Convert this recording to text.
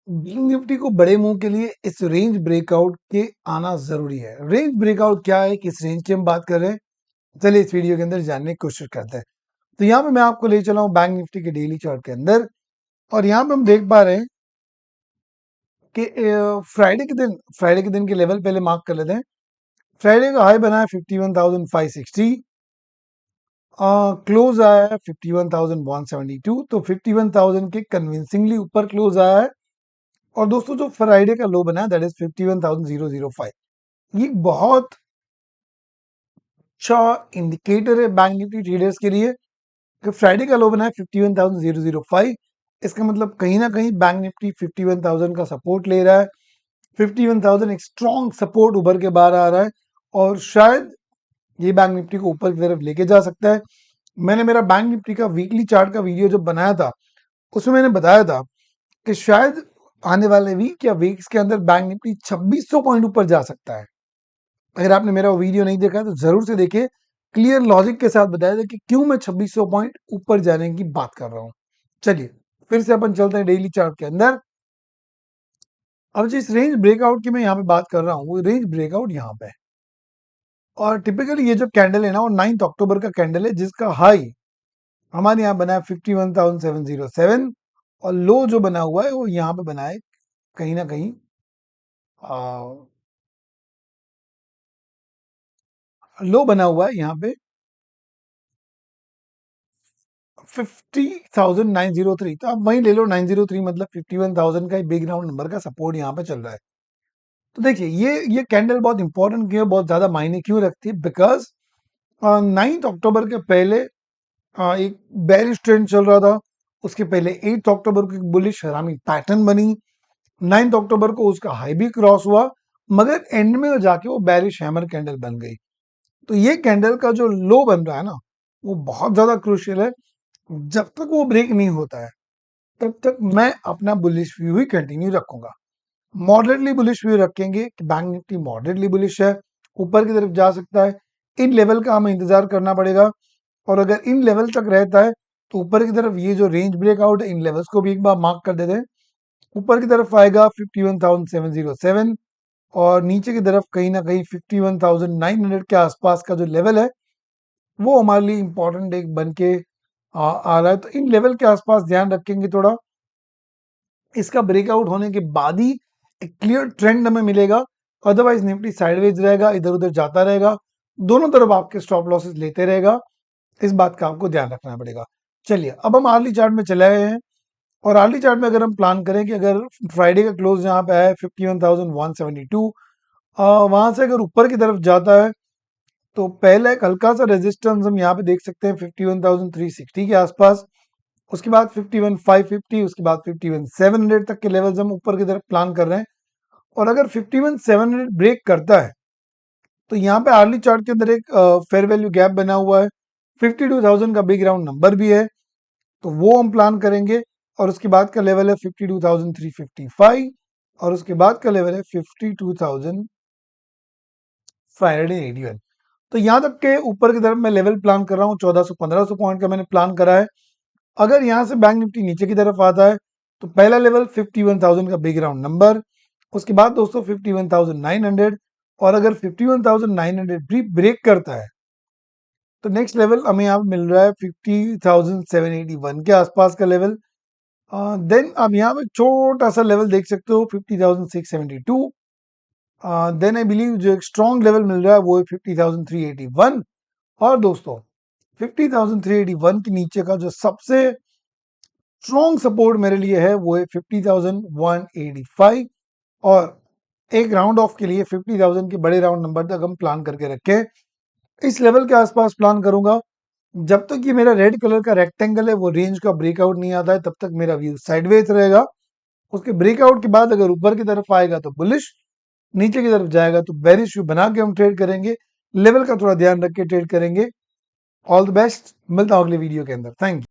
Bank Nifty को बड़े मुंह के लिए इस रेंज ब्रेकआउट के आना जरूरी है। रेंज ब्रेकआउट क्या है, किस रेंज की हम बात कर रहे हैं, चलिए इस वीडियो के अंदर जानने की कोशिश करते हैं। तो यहाँ पे मैं आपको ले चला हूँ बैंक निफ्टी के डेली चार्ट के अंदर, और यहाँ पे हम देख पा रहे हैं कि फ्राइडे के दिन के लेवल पहले मार्क कर लेते हैं। फ्राइडे का हाई बना है 51,560, क्लोज आया है 51,172, तो 51,000 के कन्विंसिंगली ऊपर क्लोज आया है। और दोस्तों जो फ्राइडे का लो बना है दैट इज 51,005, ये एक बहुत अच्छा इंडिकेटर है बैंक निफ्टी ट्रेडर्स के लिए कि फ्राइडे का लो बना है 51,005। इसका मतलब कहीं ना कहीं बैंक निफ्टी 51,000 का सपोर्ट ले रहा है। 51,000 एक स्ट्रॉन्ग सपोर्ट उभर के बाहर आ रहा है, और शायद ये बैंक निफ्टी को ऊपर की तरफ लेके जा सकता है। मैंने मेरा बैंक निफ्टी का वीकली चार्ट का वीडियो जब बनाया था, उसमें मैंने बताया था कि शायद आने वाले वीक या वीक्स के अंदर बैंक निफ्टी 2600 पॉइंट ऊपर जा सकता है। अगर आपने मेरा वो वीडियो नहीं देखा है तो जरूर से देखिए। क्लियर लॉजिक के साथ बताया था कि क्यों मैं 2600 पॉइंट ऊपर जाने की बात कर रहा हूं। चलिए फिर से अपन चलते हैं डेली चार्ट के अंदर। अब जिस रेंज ब्रेकआउट की मैं यहाँ पे बात कर रहा हूँ, वो रेंज ब्रेकआउट यहाँ पे है। और टिपिकली ये जो कैंडल है ना, वो 9 अक्टूबर का कैंडल है, जिसका हाई हमारे यहाँ बना है 51,707, और लो जो बना हुआ है वो यहाँ पे बना है कहीं ना कहीं लो बना हुआ है यहाँ पे 50,903। तो आप वहीं ले लो 903, मतलब 51,000 का बिग राउंड नंबर का सपोर्ट यहाँ पे चल रहा है। तो देखिए ये कैंडल बहुत इंपॉर्टेंट क्यों है, बहुत ज्यादा मायने क्यों रखती है, बिकॉज 9 अक्टूबर के पहले एक बेरिश ट्रेंड चल रहा था। उसके पहले 8 अक्टूबर को एक बुलिश हरामी पैटर्न बनी। 9 अक्टूबर को उसका हाई भी क्रॉस हुआ, मगर एंड में जाके वो बेरिश हैमर कैंडल बन गई। तो ये कैंडल का जो लो बन रहा है ना, वो बहुत ज्यादा क्रूशियल है। जब तक वो ब्रेक नहीं होता है तब तक मैं अपना बुलिश व्यू ही कंटिन्यू रखूंगा। मॉडरेटली बुलिश व्यू रखेंगे कि बैंक निफ्टी मॉडरेटली बुलिश है, ऊपर की तरफ जा सकता है। इन लेवल का हमें इंतजार करना पड़ेगा, और अगर इन लेवल तक रहता है तो ऊपर की तरफ ये जो रेंज ब्रेकआउट है, इन लेवल्स को भी एक बार मार्क कर देते हैं। ऊपर की तरफ आएगा 51,707, और नीचे की तरफ कहीं ना कहीं 51,900 के आसपास का जो लेवल है, वो हमारे लिए इंपॉर्टेंट एक बन के आ रहा है। तो इन लेवल के आसपास ध्यान रखेंगे थोड़ा। इसका ब्रेकआउट होने के बाद ही एक क्लियर ट्रेंड हमें मिलेगा, अदरवाइज निफ्टी साइडवेज रहेगा, इधर उधर जाता रहेगा, दोनों तरफ आपके स्टॉप लॉसेस लेते रहेगा। इस बात का आपको ध्यान रखना पड़ेगा। चलिए अब हम आर्ली चार्ट में चले आए हैं, और आर्ली चार्ट में अगर हम प्लान करें कि अगर फ्राइडे का क्लोज यहाँ पे है 51,172, वहां से अगर ऊपर की तरफ जाता है तो पहले एक हल्का सा रेजिस्टेंस हम यहाँ पे देख सकते हैं 51,360 के आसपास। उसके बाद 51,550, उसके बाद 51,700 तक के लेवल्स हम ऊपर की तरफ प्लान कर रहे हैं। और अगर 51,700 ब्रेक करता है तो यहाँ पे आर्ली चार्ट के अंदर एक फेयर वैल्यू गैप बना हुआ है, 52,000 का बिग राउंड नंबर भी है, तो वो हम प्लान करेंगे। और उसके बाद का लेवल है 52,355, और उसके बाद का लेवल है 52,581। तो यहाँ तक के ऊपर की तरफ मैं लेवल प्लान कर रहा हूँ। 1400-1500 पॉइंट का मैंने प्लान करा है। अगर यहाँ से बैंक निफ्टी नीचे की तरफ आता है तो पहला लेवल 51,000 का बिग राउंड नंबर, उसके बाद दोस्तों 51,900, और अगर 51,900 भी ब्रेक करता है तो नेक्स्ट लेवल हमें यहाँ मिल रहा है 50,781 के आसपास का लेवल। देन आप यहाँ पे छोटा सा लेवल देख सकते हो 50,672। देन आई बिलीव जो एक स्ट्रॉन्ग लेवल मिल रहा है वो है 50,381। और दोस्तों 50,381 के नीचे का जो सबसे स्ट्रॉन्ग सपोर्ट मेरे लिए है वो है 50,185, और एक राउंड ऑफ के लिए 50,000 के बड़े राउंड नंबर तक हम प्लान करके रखें। इस लेवल के आसपास प्लान करूंगा। जब तक ये मेरा रेड कलर का रेक्टेंगल है वो रेंज का ब्रेकआउट नहीं आता है, तब तक मेरा व्यू साइडवेज रहेगा। उसके ब्रेकआउट के बाद अगर ऊपर की तरफ आएगा तो बुलिश, नीचे की तरफ जाएगा तो बेरिश व्यू बना के हम ट्रेड करेंगे। लेवल का थोड़ा ध्यान रख के ट्रेड करेंगे। ऑल द बेस्ट, मिलता हूं अगले वीडियो के अंदर। Thank you.